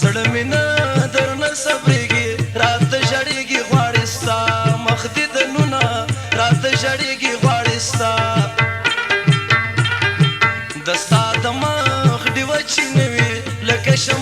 زړه مې نه درنه صبرېږي راته ژړېږي غواړې ستا مخ دې د نونه راته ژړېږي غواړې ستا د ستا د مخ ډېوه چې نه وي لکه شم